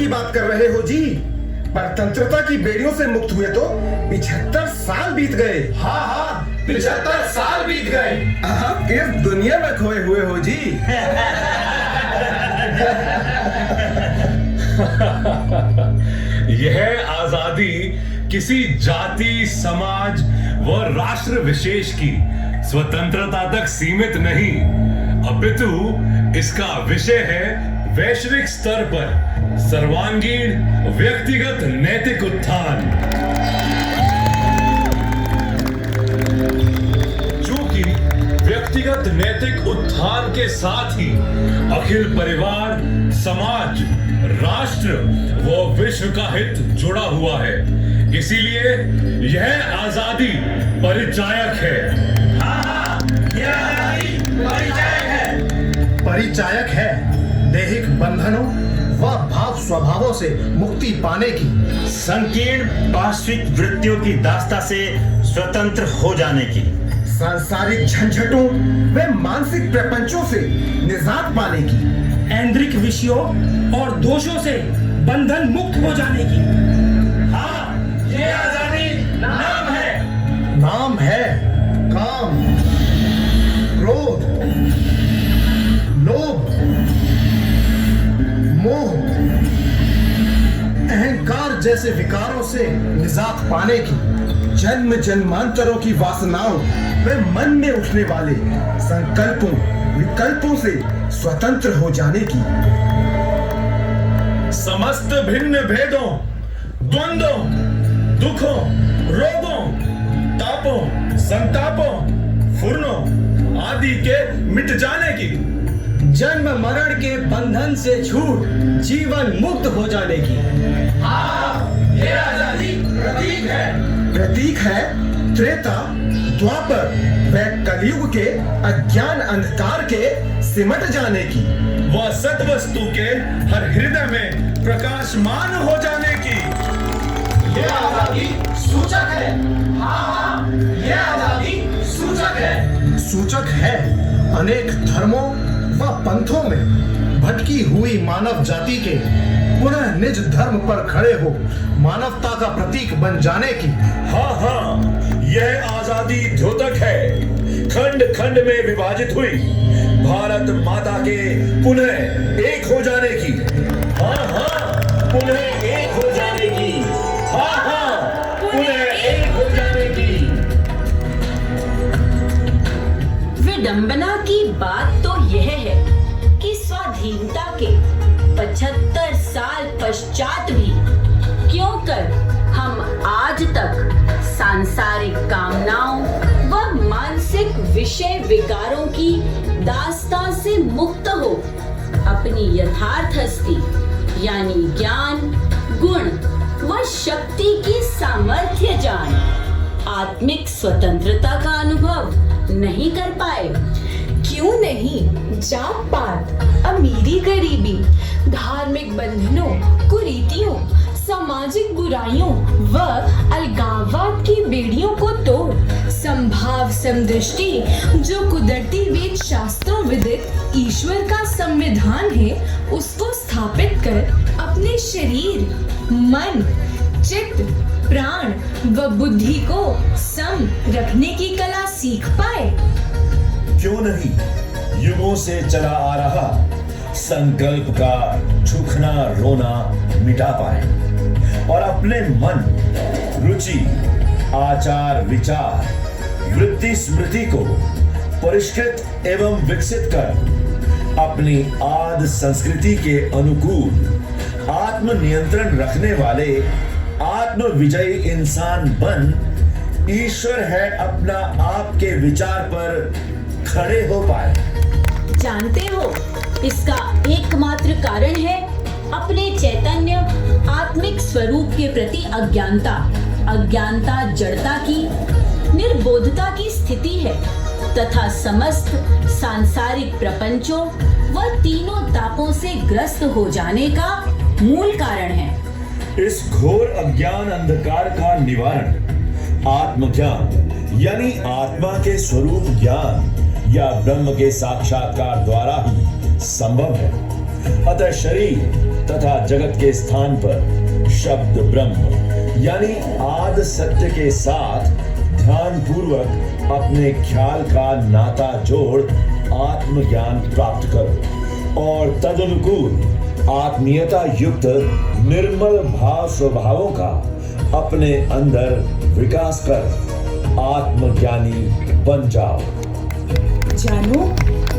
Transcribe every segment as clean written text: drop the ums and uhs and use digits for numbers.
बात कर रहे हो जी? परतंत्रता की बेड़ियों से मुक्त हुए तो 75 साल बीत गए। हाँ हाँ, 75 साल बीत गए। आप किस दुनिया में खोए हुए हो जी? यह आजादी किसी जाति, समाज व राष्ट्र विशेष की स्वतंत्रता तक सीमित नहीं, अपितु इसका विषय है वैश्विक स्तर पर सर्वांगीण व्यक्तिगत नैतिक उत्थान। चूंकि व्यक्तिगत नैतिक उत्थान के साथ ही अखिल परिवार, समाज, राष्ट्र व विश्व का हित जुड़ा हुआ है, इसीलिए यह आजादी परिचायक है। हाँ, यह आजादी परिचायक है। परिचायक है दैहिक बंधनों व भाव स्वभावों से मुक्ति पाने की, संकीर्ण पार्श्विक वृत्तियों की दास्ता से स्वतंत्र हो जाने की, सांसारिक झंझटों व मानसिक प्रपंचों से निजात पाने की, ऐन्द्रिक विषयों और दोषों से बंधन मुक्त हो जाने की। हाँ, ये आजादी नाम है। नाम है काम, क्रोध, लोभ, मोह, अहंकार जैसे विकारों से निजात पाने की, जन्म जन्मांतरों की वासनाओं व मन में उठने वाले संकल्पों विकल्पों से स्वतंत्र हो जाने की, समस्त भिन्न भेदों, द्वंद्वों, दुखों, रोगों, तापों, संतापों, फुर्नों आदि के मिट जाने की, जन्म मरण के बंधन से छूट जीवन मुक्त हो जाने की। हाँ, ये आजादी प्रतीक है। प्रतीक है त्रेता, द्वापर व कलयुग के अज्ञान अंधकार के सिमट जाने की, वह सद्वस्तु के हर हृदय में प्रकाशमान हो जाने की। ये आजादी सूचक है। हाँ, ये आजादी सूचक है। सूचक है अनेक धर्मों व पंथों में भटकी हुई मानव जाति के पुनः निज धर्म पर खड़े हो मानवता का प्रतीक बन जाने की। हाँ हाँ, यह आजादी द्योतक है। खंड खंड में विभाजित हुई भारत माता के पुनः एक हो जाने की। हाँ हाँ, पुनः एक हो जाने की। हाँ हाँ, पुनः एक हो जाने की। विडंबना की बात तो यह है कि स्वाधीनता के 75 साल पश्चात भी क्यों कर हम आज तक सांसारिक कामनाओं व मानसिक विषय विकारों की दास्तां से मुक्त हो अपनी यथार्थ हस्ती यानी ज्ञान, गुण व शक्ति की सामर्थ्य जान आत्मिक स्वतंत्रता का अनुभव नहीं कर पाए। क्यों नहीं? जात पात, अमीरी गरीबी, धार्मिक बंधनों, कुरीतियों, सामाजिक बुराइयों व अलगाववाद की बेड़ियों को तोड़ संभाव समदृष्टि जो कुदरती वेद शास्त्रों विदित ईश्वर का संविधान है उसको स्थापित कर अपने शरीर, मन, चित्त, प्राण व बुद्धि को सम रखने की कला सीख पाए। क्यों नहीं युगों से चला आ रहा संकल्प का झुकना रोना मिटा पाए और अपने मन, रुचि, आचार, विचार, वृत्ति, स्मृति को परिष्कृत एवं विकसित कर अपनी आदि संस्कृति के अनुकूल आत्मनियंत्रण रखने वाले आत्म विजयी इंसान बन ईश्वर है अपना आपके विचार पर खड़े हो पाए। जानते हो इसका एकमात्र कारण है अपने चैतन्य आत्मिक स्वरूप के प्रति अज्ञानता। अज्ञानता जड़ता की, निर्बोधता की स्थिति है तथा समस्त सांसारिक प्रपंचों व तीनों तापों से ग्रस्त हो जाने का मूल कारण है। इस घोर अज्ञान अंधकार का निवारण आत्मज्ञान यानी आत्मा के स्वरूप ज्ञान या ब्रह्म के साक्षात्कार द्वारा ही संभव है। अतः शरीर, तथा जगत के स्थान पर शब्द ब्रह्म यानी आद सत्य के साथ ध्यान पूर्वक अपने ख्याल का नाता जोड़ आत्मज्ञान प्राप्त करो और तदनुकूल आत्मीयता युक्त निर्मल भाव स्वभावों का अपने अंदर विकास कर आत्मज्ञानी बन जाओ। जानो,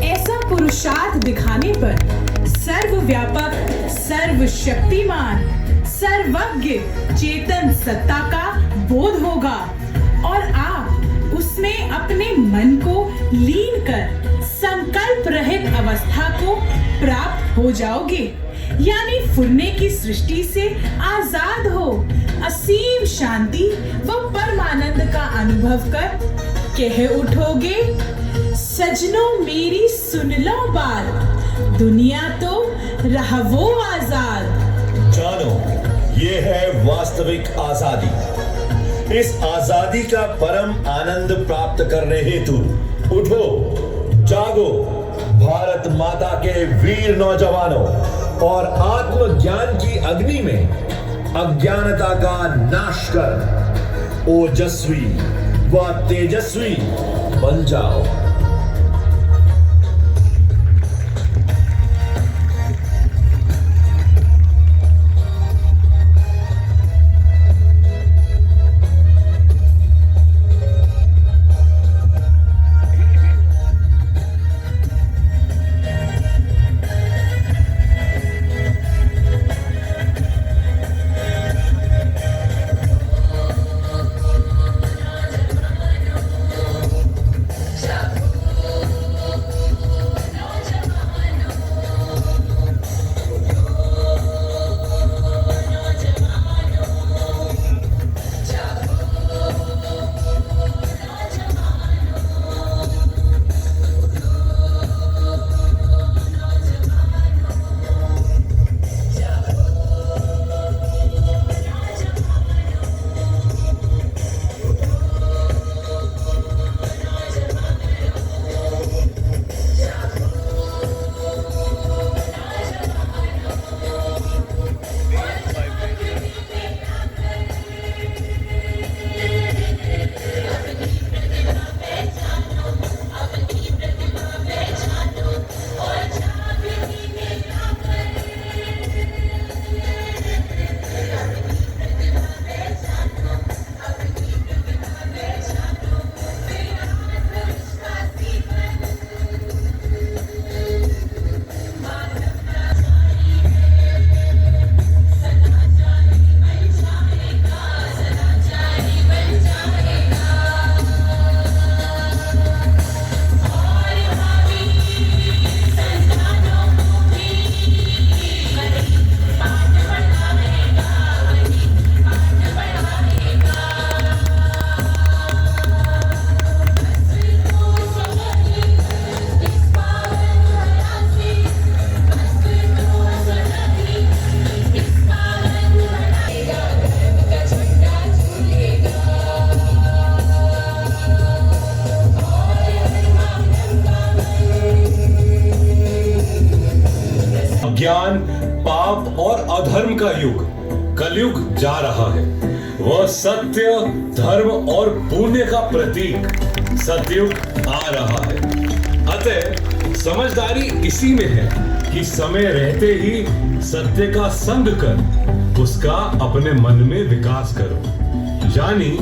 ऐसा पुरुषार्थ दिखाने पर सर्वव्यापक, सर्वशक्तिमान, सर्वज्ञ चेतन सत्ता का बोध होगा और आप उसमें अपने मन को लीन कर संकल्प रहित अवस्था को प्राप्त हो जाओगे, यानी फुरने की सृष्टि से आजाद हो असीम शांति व परमानंद का अनुभव कर कह उठोगे, सजनों मेरी सुन लो बात, दुनिया तो रहवो आजाद। जानो, ये है वास्तविक आजादी। इस आजादी का परम आनंद प्राप्त करने हेतु उठो, जागो भारत माता के वीर नौजवानों और आत्मज्ञान की अग्नि में अज्ञानता का नाश कर ओजस्वी व तेजस्वी बन जाओ। ज्ञान, पाप और अधर्म का युग कलयुग जा रहा है। वह सत्य, धर्म और पुण्य का प्रतीक सतयुग आ रहा है। अतः समझदारी इसी में है कि समय रहते ही सत्य का संग कर उसका अपने मन में विकास करो, यानी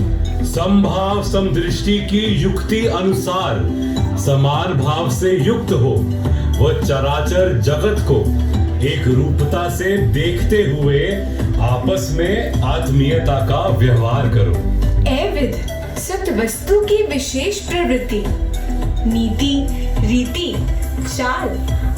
समभाव समदृष्टि की युक्ति अनुसार समान भाव से युक्त हो वह चराचर जगत को एक रूपता से देखते हुए आपस में आत्मीयता का व्यवहार करो। एविद सत वस्तु की विशेष प्रवृत्ति, नीति, रीति, चाल,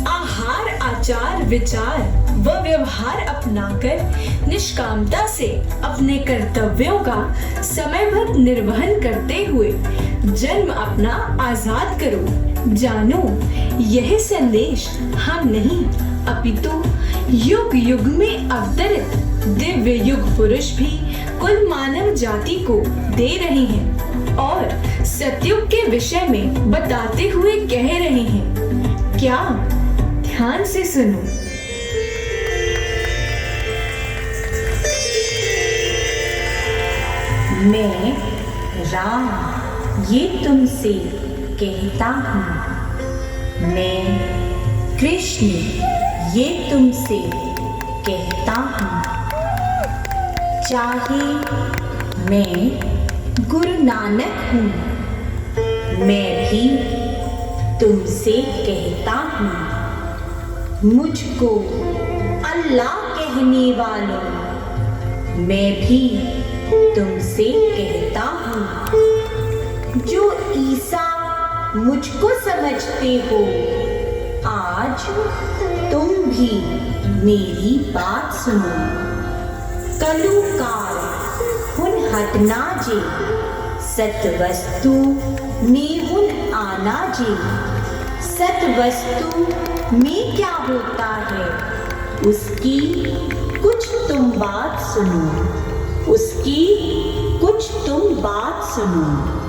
आहार, आचार, विचार व व्यवहार अपनाकर निष्कामता से अपने कर्तव्यों का समयबद्ध निर्वहन करते हुए जन्म अपना आजाद करो। जानो, यह संदेश हम नहीं अपितु युग युग में अवतरित दिव्य युग पुरुष भी कुल मानव जाति को दे रहे हैं और सतयुग के विषय में बताते हुए कह रहे हैं। क्या ध्यान से सुनो। मैं राम ये तुमसे कहता हूँ। मैं कृष्ण ये तुमसे कहता हूँ। चाहे मैं गुरु नानक हूँ, मैं भी तुमसे कहता हूँ। मुझको अल्लाह कहने वालों, मैं भी तुमसे कहता हूँ। जो ईसा मुझको समझते हो, आज तुम भी मेरी बात सुनो। कलुकार हुन हटना जे, सतवस्तु में हुन आना जे। सतवस्तु में क्या होता है, उसकी कुछ तुम बात सुनो। उसकी कुछ तुम बात सुनो।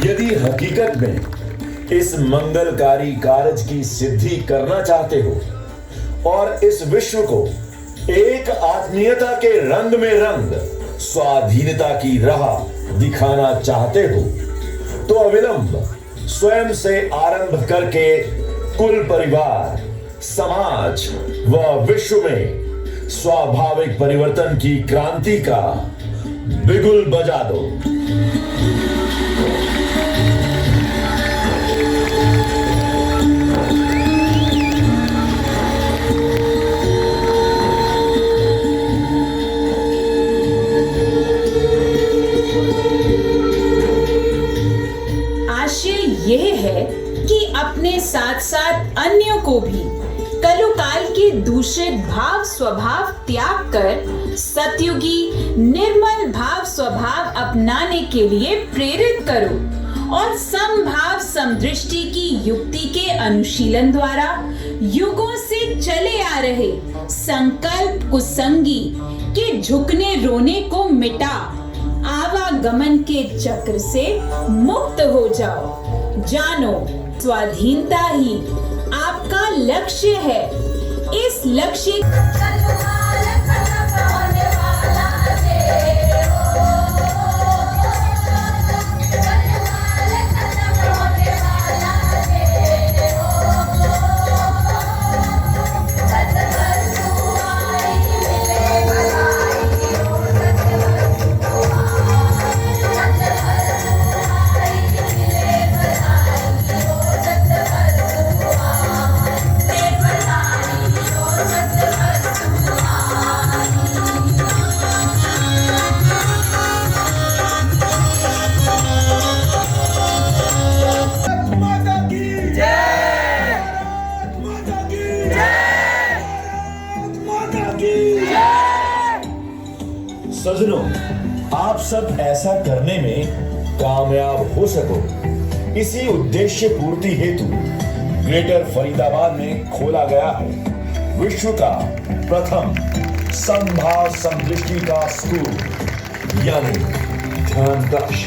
यदि हकीकत में इस मंगलकारी कार्य की सिद्धि करना चाहते हो और इस विश्व को एक आत्मीयता के रंग में रंग स्वाधीनता की राह दिखाना चाहते हो, तो अविलंब स्वयं से आरंभ करके कुल परिवार, समाज व विश्व में स्वाभाविक परिवर्तन की क्रांति का बिगुल बजा दो। यह है कि अपने साथ साथ अन्यों को भी कलुकाल के दूषित भाव स्वभाव त्याग कर सतयुगी निर्मल भाव स्वभाव अपनाने के लिए प्रेरित करो और समभाव समदृष्टि की युक्ति के अनुशीलन द्वारा युगों से चले आ रहे संकल्प कुसंगी के झुकने रोने को मिटा आवागमन के चक्र से मुक्त हो जाओ। जानो, स्वाधीनता ही आपका लक्ष्य है। इस लक्ष्य सजनों, आप सब ऐसा करने में कामयाब हो सको, इसी उद्देश्य पूर्ति हेतु ग्रेटर फरीदाबाद में खोला गया है विश्व का प्रथम समभाव समदृष्टि का स्कूल यानी ध्यान कक्ष।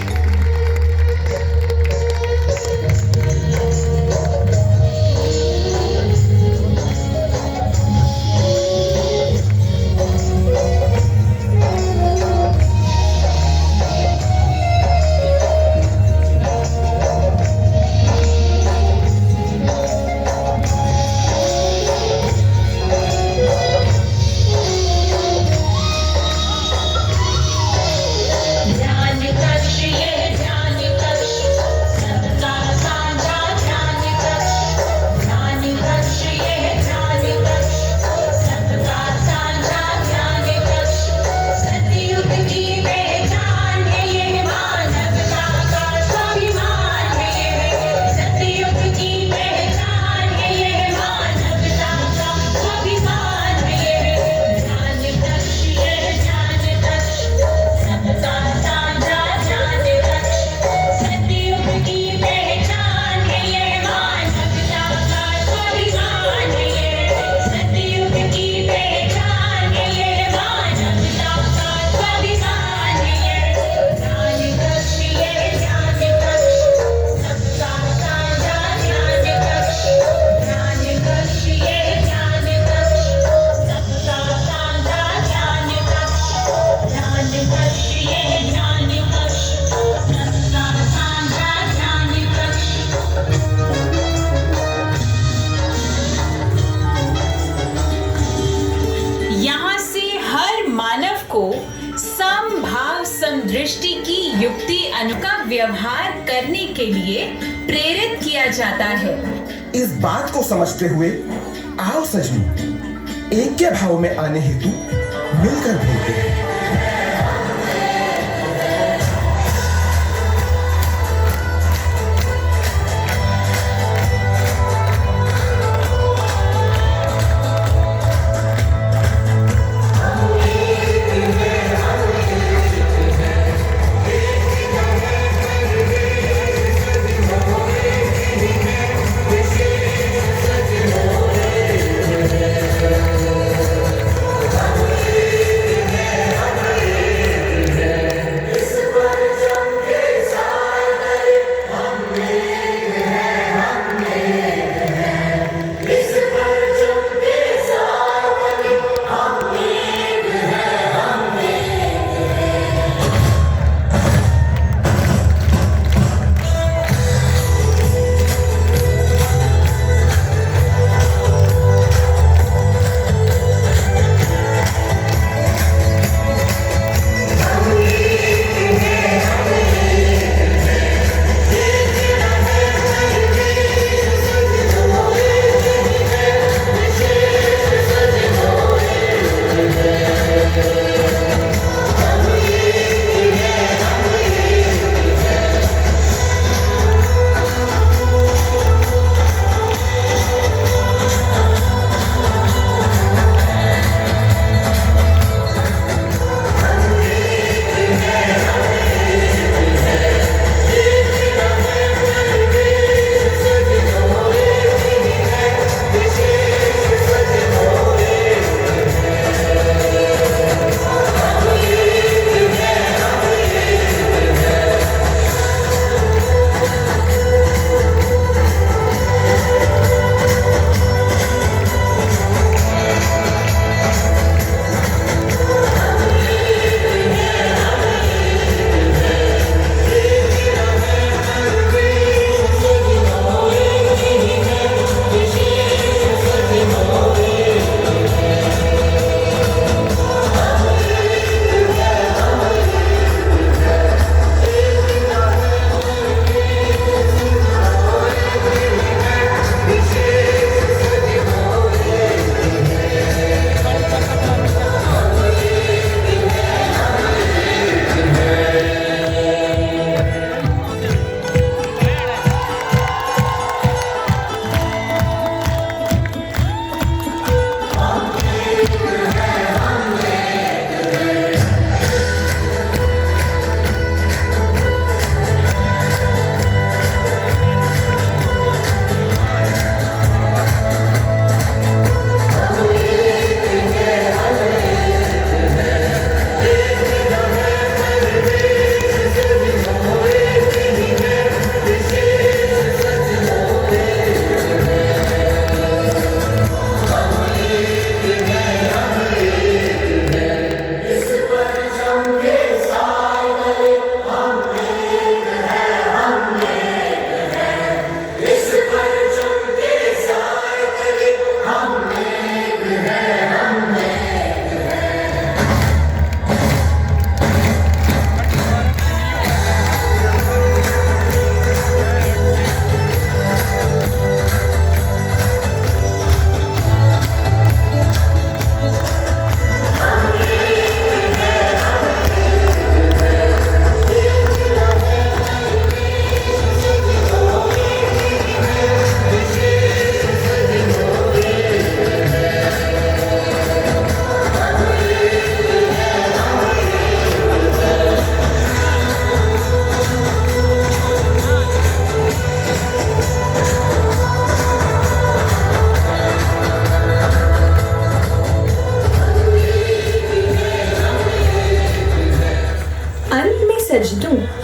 समदृष्टि की युक्ति का व्यवहार करने के लिए प्रेरित किया जाता है। इस बात को समझते हुए आओ सजनों, एक के भाव में आने हेतु मिलकर बोलते हैं।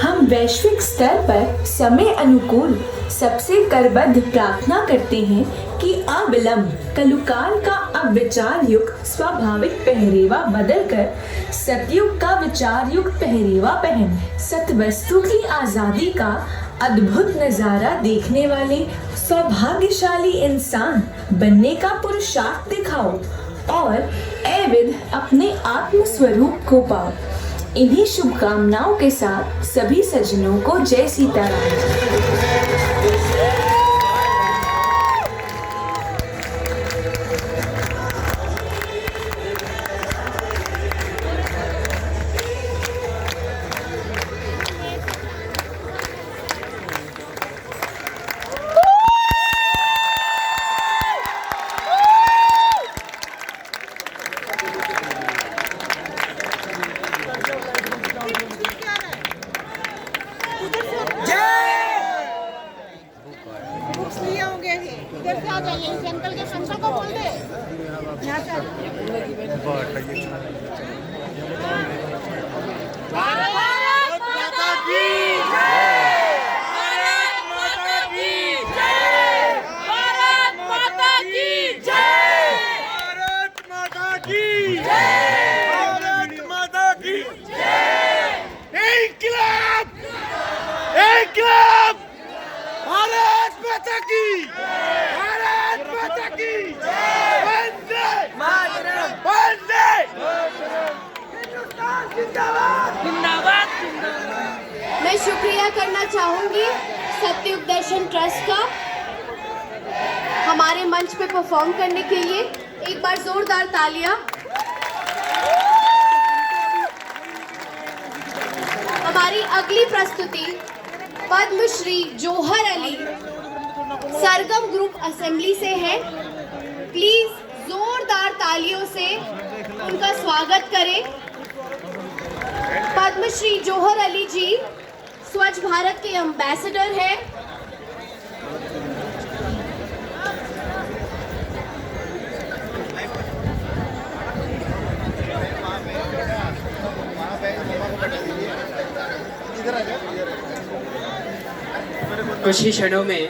हम वैश्विक स्तर पर समय अनुकूल सबसे करबद्ध प्रार्थना करते हैं कि अविलंब कलुकाल का अब विचार युक्त स्वाभाविक पहरेवा बदलकर सतयुग का विचार युक्त पहरेवा पहन सतवस्तु की आजादी का अद्भुत नजारा देखने वाले सौभाग्यशाली इंसान बनने का पुरुषार्थ दिखाओ और एविद अपने आत्म स्वरूप को पाओ। इन्हीं शुभकामनाओं के साथ सभी सज्जनों को जय सीताराम। इधर से आ जाइए, इस अंकल के संकल को बोल दे। यहाँ से भारत माता की जय, भारत माता की जय, भारत माता की जय, भारत माता की जय, भारत माता की जय। इंकलाब, इंकलाब, भारत माता की, भारत माता की जय, वंदे मातरम, वंदे हिंदुस्तान जिंदाबाद, जिंदाबाद, जिंदाबाद। मैं शुक्रिया करना चाहूंगी सतयुग दर्शन ट्रस्ट का हमारे मंच पे परफॉर्म करने के लिए। एक बार जोरदार तालियां। हमारी अगली प्रस्तुति पद्मश्री जौहर अली सरगम ग्रुप असेंबली से है। प्लीज जोरदार तालियों से उनका स्वागत करें। पद्मश्री जौहर अली जी स्वच्छ भारत के एम्बेसडर हैं। कुछ ही क्षणों में